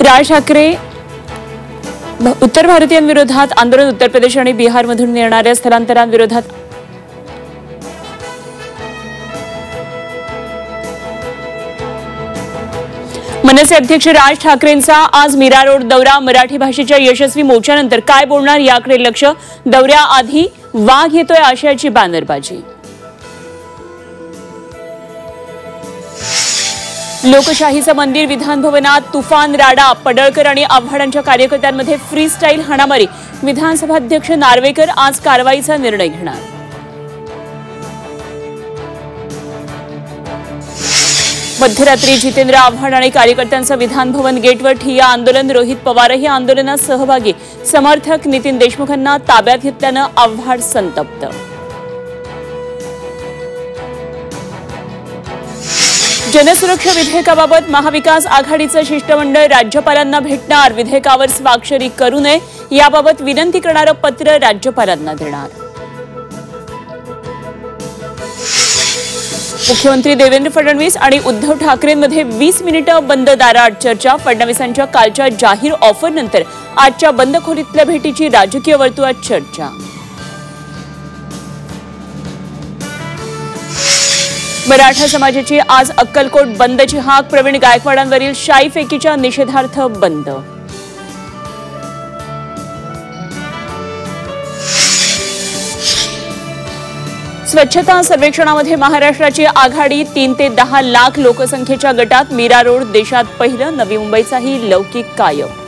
राज ठाकरे उत्तर भारतीयांविरोधात आंदोलन उत्तर प्रदेश आणि बिहारमधून येणाऱ्या स्थलांतरांविरोधात मनसे अध्यक्ष राज ठाकरेंचा आज मीरा रोड दौरा। मराठी भाषेच्या यशस्वी मोर्चानंतर काय बोलणार याकडे लक्ष। दौऱ्याआधी वाघ येतोय आशयाची बॅनरबाजी। लोकशाहीचं मंदिर विधान भवनात तुफान राडा। पडळकर आणि आव्हाडांच्या कार्यकर्त्यांमध्ये फ्री स्टाईल हाणामारी। विधानसभा अध्यक्ष नार्वेकर आज कारवाईचा निर्णय घेणार। मध्यरात्री जितेंद्र आव्हाड आणि कार्यकर्त्यांचं विधान भवन गेटवर ठिय्या आंदोलन। रोहित पवारही आंदोलनात सहभागी। समर्थक नितीन देशमुखांना ताब्यात घेतल्यानं आव्हाड संतप्त। जनसुरक्षा विधेयकाबाबत महाविकास आघाडीचं शिष्टमंडळ राज्यपालांना भेटणार। विधेयकावर स्वाक्षरी करू नये याबाबत विनंती करणारं पत्र राज्यपालांना देणार। मुख्यमंत्री देवेंद्र फडणवीस आणि उद्धव ठाकरेंमध्ये 20 मिनिटं बंद दाराआड चर्चा। फडणवीसांच्या कालच्या जाहीर ऑफरनंतर आजच्या बंद खोलीतल्या भेटीची राजकीय वर्तुळात चर्चा। मराठा समाजाची आज अक्कलकोट बंदची हाक। प्रवीण गायकवाडांवरील शाईफेकीच्या निषेधार्थ बंद। स्वच्छता सर्वेक्षणामध्ये महाराष्ट्राची आघाडी। 3 ते 10 लाख लोकसंख्येच्या गटात मीरा रोड देशात पहिलं। नवी मुंबईचाही लौकिक कायम।